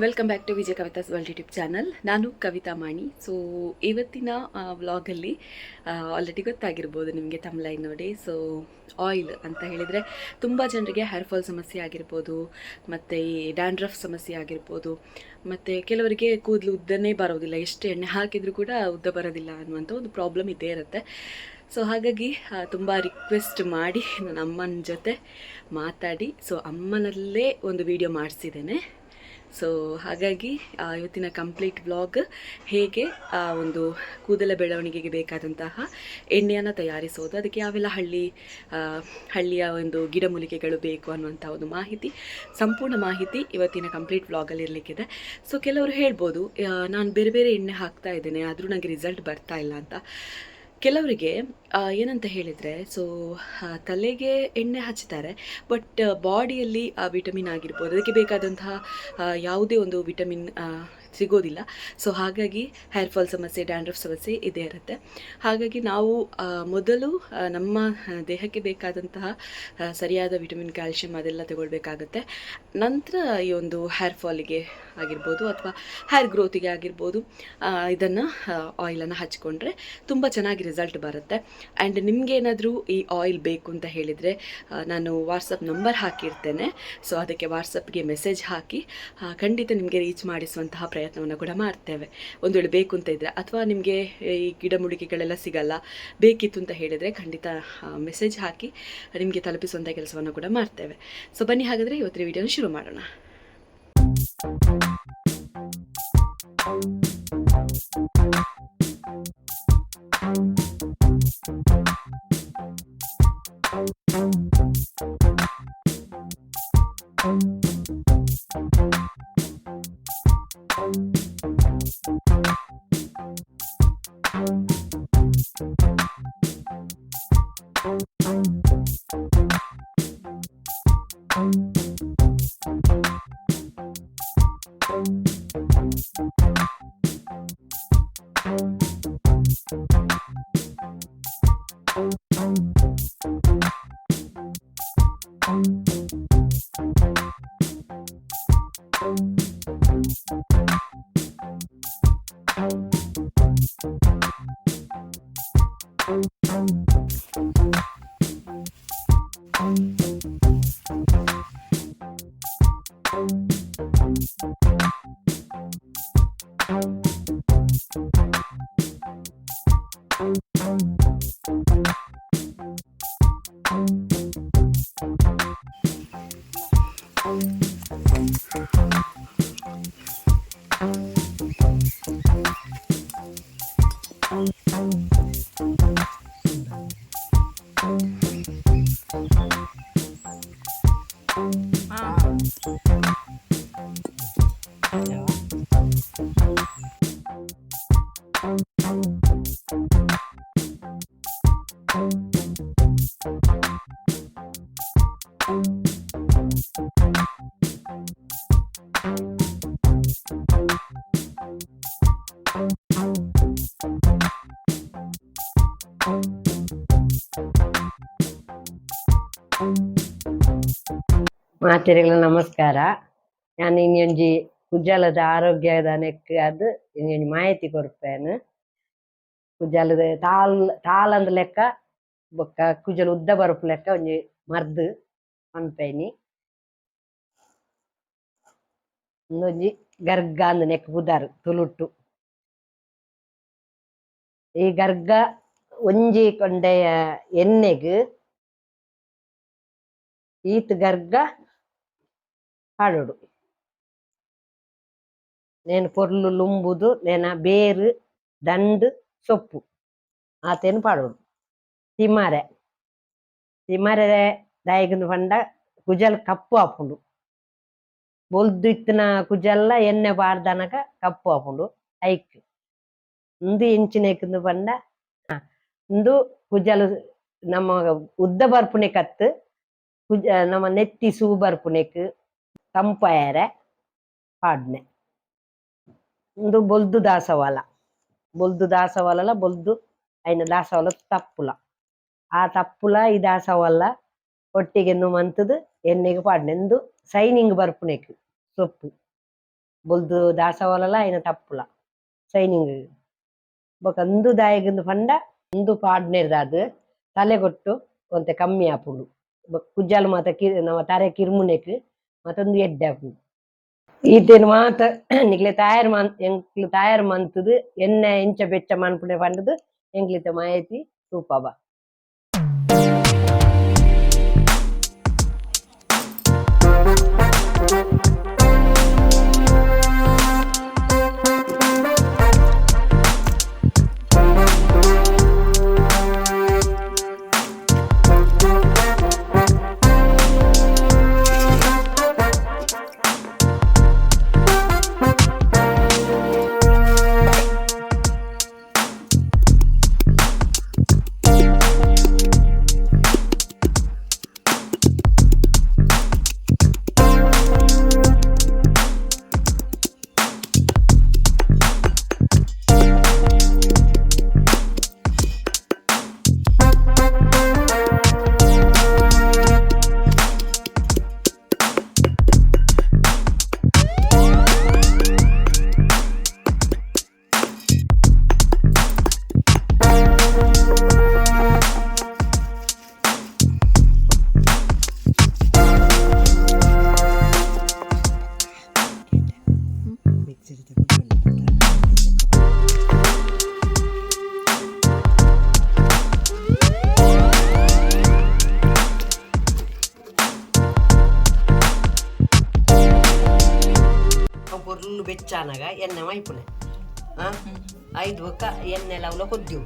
Welcome back to Vijaya Kavitha's world YouTube channel. ನಾನು ಕವಿತಾ ಮಾಣಿ. So ಇವತ್ತಿನ ವ್ಲಾಗಲ್ಲಿ ಆಲ್ರೆಡಿ ಗೊತ್ತಾಗಿರ್ಬೋದು ನಿಮಗೆ ತಮ್ಲೈನ್ ನೋಡಿ. ಸೊ ಆಯಿಲ್ ಅಂತ ಹೇಳಿದರೆ ತುಂಬ ಜನರಿಗೆ ಹೇರ್ ಫಾಲ್ ಸಮಸ್ಯೆ ಆಗಿರ್ಬೋದು, ಮತ್ತು ಈ ಡ್ಯಾಂಡ್ರಫ್ ಸಮಸ್ಯೆ ಆಗಿರ್ಬೋದು, ಮತ್ತು ಕೆಲವರಿಗೆ ಕೂದಲು ಉದ್ದನೇ ಬರೋದಿಲ್ಲ, ಎಷ್ಟು ಎಣ್ಣೆ ಹಾಕಿದರೂ ಕೂಡ ಉದ್ದ ಬರೋದಿಲ್ಲ ಅನ್ನುವಂಥ ಒಂದು ಪ್ರಾಬ್ಲಮ್ ಇದ್ದೇ ಇರುತ್ತೆ. ಸೊ ಹಾಗಾಗಿ ತುಂಬ ರಿಕ್ವೆಸ್ಟ್ ಮಾಡಿ ನನ್ನ ಅಮ್ಮನ ಜೊತೆ ಮಾತಾಡಿ ಅಮ್ಮನಲ್ಲೇ ಒಂದು ವಿಡಿಯೋ ಮಾಡಿಸಿದ್ದೇನೆ. ಸೊ ಹಾಗಾಗಿ ಇವತ್ತಿನ ಕಂಪ್ಲೀಟ್ ವ್ಲಾಗ್ ಹೇಗೆ ಒಂದು ಕೂದಲ ಬೆಳವಣಿಗೆಗೆ ಬೇಕಾದಂತಹ ಎಣ್ಣೆಯನ್ನು ತಯಾರಿಸೋದು, ಅದಕ್ಕೆ ಯಾವೆಲ್ಲ ಹಳ್ಳಿಯ ಒಂದು ಗಿಡಮೂಲಿಕೆಗಳು ಬೇಕು ಅನ್ನುವಂಥ ಒಂದು ಮಾಹಿತಿ, ಸಂಪೂರ್ಣ ಮಾಹಿತಿ ಇವತ್ತಿನ ಕಂಪ್ಲೀಟ್ ವ್ಲಾಗಲ್ಲಿ ಇರಲಿಕ್ಕಿದೆ. ಸೊ ಕೆಲವರು ಹೇಳ್ಬೋದು, ನಾನು ಬೇರೆ ಬೇರೆ ಎಣ್ಣೆ ಹಾಕ್ತಾ ಇದ್ದೇನೆ ಆದರೂ ನನಗೆ ರಿಸಲ್ಟ್ ಬರ್ತಾ ಇಲ್ಲ ಅಂತ. ಕೆಲವರಿಗೆ ಏನಂತ ಹೇಳಿದರೆ, ತಲೆಗೆ ಎಣ್ಣೆ ಹಚ್ತಾರೆ, ಬಟ್ ಬಾಡಿಯಲ್ಲಿ ಆ ವಿಟಮಿನ್ ಆಗಿರ್ಬೋದು, ಅದಕ್ಕೆ ಬೇಕಾದಂತಹ ಯಾವುದೇ ಒಂದು ವಿಟಮಿನ್ ಸಿಗೋದಿಲ್ಲ. ಸೊ ಹಾಗಾಗಿ ಹೇರ್ ಫಾಲ್ ಸಮಸ್ಯೆ, ಡ್ಯಾಂಡ್ರಫ್ ಸಮಸ್ಯೆ ಇದೇ ಇರುತ್ತೆ. ಹಾಗಾಗಿ ನಾವು ಮೊದಲು ನಮ್ಮ ದೇಹಕ್ಕೆ ಬೇಕಾದಂತಹ ಸರಿಯಾದ ವಿಟಮಿನ್, ಕ್ಯಾಲ್ಶಿಯಂ ಅದೆಲ್ಲ ತಗೊಳ್ಬೇಕಾಗತ್ತೆ. ನಂತರ ಈ ಒಂದು ಹೇರ್ ಫಾಲಿಗೆ ಆಗಿರ್ಬೋದು ಅಥವಾ ಹೇರ್ ಗ್ರೋತಿಗೆ ಆಗಿರ್ಬೋದು ಇದನ್ನು ಆಯಿಲನ್ನು ಹಚ್ಕೊಂಡ್ರೆ ತುಂಬ ಚೆನ್ನಾಗಿ ರಿಸಲ್ಟ್ ಬರುತ್ತೆ. ಆ್ಯಂಡ್ ನಿಮಗೇನಾದರೂ ಈ ಆಯಿಲ್ ಬೇಕು ಅಂತ ಹೇಳಿದರೆ ನಾನು ವಾಟ್ಸಪ್ ನಂಬರ್ ಹಾಕಿರ್ತೇನೆ. ಸೊ ಅದಕ್ಕೆ ವಾಟ್ಸಪ್ಗೆ ಮೆಸೇಜ್ ಹಾಕಿ ಖಂಡಿತ ನಿಮಗೆ ರೀಚ್ ಮಾಡಿಸುವಂತಹ ಪ್ರಯತ್ನವನ್ನು ಕೂಡ ಮಾಡ್ತೇವೆ. ಒಂದು ವೇಳೆ ಬೇಕು ಅಂತ ಇದ್ದರೆ, ಅಥವಾ ನಿಮಗೆ ಈ ಗಿಡಮೂಲಿಕೆಗಳೆಲ್ಲ ಸಿಗಲ್ಲ, ಬೇಕಿತ್ತು ಅಂತ ಹೇಳಿದರೆ ಖಂಡಿತ ಮೆಸೇಜ್ ಹಾಕಿ ನಿಮಗೆ ತಲುಪಿಸುವಂಥ ಕೆಲಸವನ್ನು ಕೂಡ ಮಾಡ್ತೇವೆ. ಸೊ ಬನ್ನಿ, ಹಾಗಾದರೆ ಇವತ್ತಿನ ವಿಡಿಯೋನ ಶುರು ಮಾಡೋಣ. ಮಾತೆರೆಗಳ ನಮಸ್ಕಾರ. ನಾನು ಇನ್ನೊಂಜಿ ಕುಜ್ಜಲದ ಆರೋಗ್ಯದ ನೆಕ್ ಅದು ಇನ್ನೊಂಜಿ ಮಾಹಿತಿ ಕೊರ್ಪೇನು. ಕುಜ್ಜಲದ ತಾಲಂದ ಲೆಕ್ಕ ಬೊಕ್ಕ ಕುಜ್ಜಲ ಉದ್ದ ಬರುಪು ಲೆಕ್ಕ ಒಂಜಿ ಮರ್ದು ಅನ್ಪೇನಿ. ಒಂದೊಂಜಿ ಗರ್ಗ ಅಂದ್ ನೆಕ್ ಬುದಾರು ತುಳುಟ್ಟು. ಈ ಗರ್ಗ ಒಂಜಿ ಕೊಂಡೆಯ ಎಣ್ಣೆಗ್ ಈತ್ ಗರ್ಗ ಹಾಡೋಡು. నేను పొర్లు లుంబుదు నేన ಬೇರು ದಂಡು ಸೊಪ್ಪು ಆತೇನು ಪಾಡೋಡು. ತಿಮರೆ ದಾಯಿಗಂದು ಪಂಡ ಕುಜಲ್ ಕಪ್ಪು ಹಾಪುಂಡು. ಬೊಲ್ದು ಇತ್ತಿನ ಕುಜಲ್ಲ ಎಣ್ಣೆ ಬಾರ್ದನಗ ಕಪ್ಪು ಹಾಪುಂಡು ಐಕ್. ಇಂದು ಎಂಚಿನೇಕಂದು ಪಂಡ ಇಂದು ಕುಜಲು ನಮ್ಮ ಉದ್ದ ಬರ್ಪುನೆ ಕತ್ತು ನಮ್ಮ ನೆತ್ತಿ ಸೂ ಬರ್ಪುನೆಕ್ ತಂಪಾಯರೆ ಪಾಡ್ನೆ. ಇಂದು ಬೊಲ್ದು ದಾಸವಾಲ ಬೊಲ್ದು ಐನ ದಾಸವಾಲ ತಪ್ಪುಲ ಆ ತಪ್ಪುಲ ಈ ದಾಸವಾಲ ಒಟ್ಟಿಗೆ ಮಂತದು ಎಣ್ಣೆಗೆ ಪಾಡ್ನೆ. ಇಂದು ಸೈನಿಂಗ್ ಬರ್ಪುನೆಕ್ ಸೊಪ್ಪು ಬೊಲ್ದು ದಾಸವಾಳಲ ಐನ ತಪ್ಪುಲ ಶೈನಿಂಗ್ ಬೊಕ ಅಂದು ದಾಯಗಿಂದು ಪಂಡ ಅಂದು ಪಾಡ್ನೆರ್ದು ಅದು ತಲೆ ಕೊಟ್ಟು ಒಂತೆ ಕಮ್ಮಿ ಆಪುಂಡು ಕುಜ್ಜಾಲು ಮಾತ ನಮ ತರೆ ಕಿರ್ಮುನೆಕ್ ಮತ್ತೊಂದು ಎಡ್ಡೆ ಆಪುಂಡು ಈತೇನು ಮಾತ ನಿಕ್ಲೆ ಎಂಕ್ಲು ತಯಾರು ಮಂತುದು ಎಣ್ಣೆ ಇಂಚ ಬೆಚ್ಚ ಮನ್ಪುನೆ ಪಂಡದು ಎಂಕ್ಲಿತ ಮಾಯತಿ ತೂಪಬ. పొర్లు బెచ్చానగా ఎన్నె వైపునే ఐదు ఒక ఎన్నె లవ్లో కొద్ది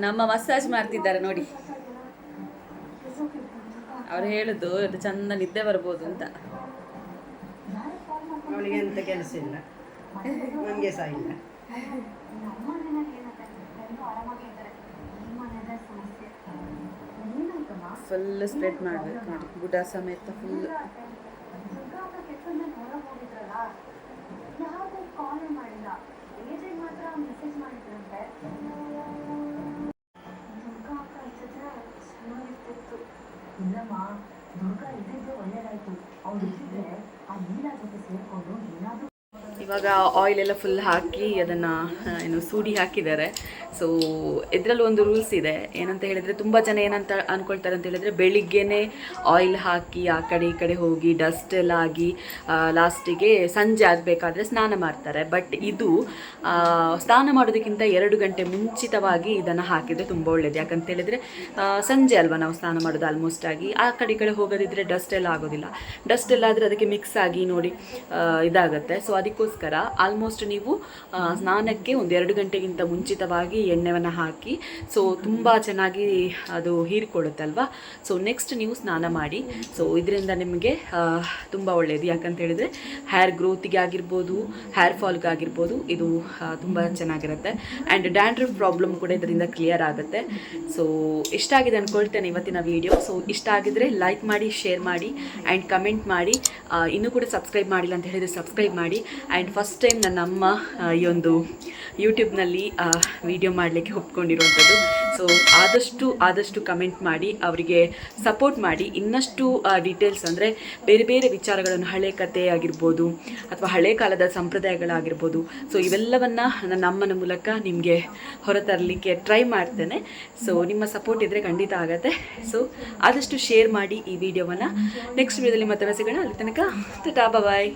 ನಮ್ಮ ಮಸಾಜ್ ಮಾಡ್ತಿದ್ದಾರೆ ನೋಡಿ. ಅವ್ರು ಹೇಳುದು ಅದು ಚಂದ ನಿದ್ದೆ ಬರ್ಬೋದು ಅಂತ. ಅವಳಿಗೆ ಎಂತ ಕೆಲಸ ಇಲ್ಲ, ನಮಗೆ ಸಹ ಇಲ್ಲ. ಫುಲ್ ಸ್ಪ್ರೆಡ್ ಮಾಡ್ಬೇಕು ನೋಡಿ, ಬುಡ ಸಮೇತ ಫುಲ್. ಇಲ್ಲಮ್ಮ, ದುರ್ಗಾ ಇದ್ದಿದ್ದು ಒಳ್ಳೇದಾಯ್ತು. ಅವ್ರು ಇದ್ದಿದ್ರೆ ಆ ನೀಲ ಜೊತೆ ಸೇರ್ಕೊಂಡು ಏನಾದ್ರೂ. ಇವಾಗ ಆಯಿಲ್ ಎಲ್ಲ ಫುಲ್ ಹಾಕಿ ಅದನ್ನು ಏನು ಸೂಡಿ ಹಾಕಿದ್ದಾರೆ. ಸೊ ಇದರಲ್ಲಿ ಒಂದು ರೂಲ್ಸ್ ಇದೆ, ಏನಂತ ಹೇಳಿದರೆ ತುಂಬ ಜನ ಏನಂತ ಅಂದ್ಕೊಳ್ತಾರೆ ಅಂತ ಹೇಳಿದರೆ ಬೆಳಿಗ್ಗೆನೇ ಆಯಿಲ್ ಹಾಕಿ ಆ ಕಡೆ ಈ ಕಡೆ ಹೋಗಿ ಡಸ್ಟ್ ಎಲ್ಲ ಆಗಿ ಲಾಸ್ಟಿಗೆ ಸಂಜೆ ಆಗಬೇಕಾದ್ರೆ ಸ್ನಾನ ಮಾಡ್ತಾರೆ. ಬಟ್ ಇದು ಸ್ನಾನ ಮಾಡೋದಕ್ಕಿಂತ 2 ಗಂಟೆ ಮುಂಚಿತವಾಗಿ ಇದನ್ನು ಹಾಕಿದರೆ ತುಂಬ ಒಳ್ಳೆಯದು. ಯಾಕಂತ ಹೇಳಿದರೆ ಸಂಜೆ ಅಲ್ವಾ ನಾವು ಸ್ನಾನ ಮಾಡೋದು ಆಲ್ಮೋಸ್ಟ್ ಆಗಿ, ಆ ಕಡೆ ಈ ಕಡೆ ಹೋಗೋದಿದ್ರೆ ಡಸ್ಟ್ ಎಲ್ಲ ಆಗೋದಿಲ್ಲ. ಡಸ್ಟ್ ಎಲ್ಲ ಆದರೆ ಅದಕ್ಕೆ ಮಿಕ್ಸ್ ಆಗಿ ನೋಡಿ ಇದಾಗುತ್ತೆ. ಸೊ ಅದಕ್ಕೋಸ್ಕರ ಅದಕ್ಕೋಸ್ಕರ ಆಲ್ಮೋಸ್ಟ್ ನೀವು ಸ್ನಾನಕ್ಕೆ ಒಂದು 2 ಗಂಟೆಗಿಂತ ಮುಂಚಿತವಾಗಿ ಎಣ್ಣೆವನ್ನು ಹಾಕಿ, ಸೊ ತುಂಬ ಚೆನ್ನಾಗಿ ಅದು ಹೀರಿಕೊಳ್ಳುತ್ತಲ್ವಾ. ಸೊ ನೆಕ್ಸ್ಟ್ ನೀವು ಸ್ನಾನ ಮಾಡಿ. ಸೊ ಇದರಿಂದ ನಿಮಗೆ ತುಂಬ ಒಳ್ಳೆಯದು. ಯಾಕಂತ ಹೇಳಿದರೆ ಹೇರ್ ಗ್ರೋತಿಗೆ ಆಗಿರ್ಬೋದು, ಹೇರ್ ಫಾಲ್ಗೆ ಆಗಿರ್ಬೋದು ಇದು ತುಂಬ ಚೆನ್ನಾಗಿರುತ್ತೆ. ಆ್ಯಂಡ್ ಡ್ಯಾಂಡ್ರಫ್ ಪ್ರಾಬ್ಲಮ್ ಕೂಡ ಇದರಿಂದ ಕ್ಲಿಯರ್ ಆಗುತ್ತೆ. ಸೊ ಇಷ್ಟ ಆಗಿದೆ ಅಂದ್ಕೊಳ್ತೇನೆ ಇವತ್ತಿನ ವಿಡಿಯೋ. ಸೊ ಇಷ್ಟ ಆಗಿದ್ರೆ ಲೈಕ್ ಮಾಡಿ, ಶೇರ್ ಮಾಡಿ ಆ್ಯಂಡ್ ಕಮೆಂಟ್ ಮಾಡಿ. ಇನ್ನೂ ಕೂಡ ಸಬ್ಸ್ಕ್ರೈಬ್ ಮಾಡಿಲ್ಲ ಅಂತ ಹೇಳಿದರೆ ಸಬ್ಸ್ಕ್ರೈಬ್ ಮಾಡಿ. ಆ್ಯಂಡ್ ಫಸ್ಟ್ ಟೈಮ್ ನನ್ನ ಅಮ್ಮ ಈ ಒಂದು ಯೂಟ್ಯೂಬ್ನಲ್ಲಿ ವಿಡಿಯೋ ಮಾಡಲಿಕ್ಕೆ ಒಪ್ಕೊಂಡಿರುವಂಥದ್ದು. ಸೊ ಆದಷ್ಟು ಕಮೆಂಟ್ ಮಾಡಿ, ಅವರಿಗೆ ಸಪೋರ್ಟ್ ಮಾಡಿ. ಇನ್ನಷ್ಟು ಡೀಟೇಲ್ಸ್ ಅಂದರೆ ಬೇರೆ ಬೇರೆ ವಿಚಾರಗಳನ್ನು, ಹಳೆ ಕಥೆ ಆಗಿರ್ಬೋದು ಅಥವಾ ಹಳೆ ಕಾಲದ ಸಂಪ್ರದಾಯಗಳಾಗಿರ್ಬೋದು, ಸೊ ಇವೆಲ್ಲವನ್ನು ನನ್ನ ಅಮ್ಮನ ಮೂಲಕ ನಿಮಗೆ ಹೊರತರಲಿಕ್ಕೆ ಟ್ರೈ ಮಾಡ್ತೇನೆ. ಸೊ ನಿಮ್ಮ ಸಪೋರ್ಟ್ ಇದ್ದರೆ ಖಂಡಿತ ಆಗುತ್ತೆ. ಸೊ ಆದಷ್ಟು ಶೇರ್ ಮಾಡಿ ಈ ವಿಡಿಯೋವನ್ನು. ನೆಕ್ಸ್ಟ್ ವಿಡಿಯೋದಲ್ಲಿ ಮತ್ತೆ ಸಿಗೋಣ. ಅಲ್ಲಿ ತನಕ ಟಾಟಾ, ಬಾಯ್.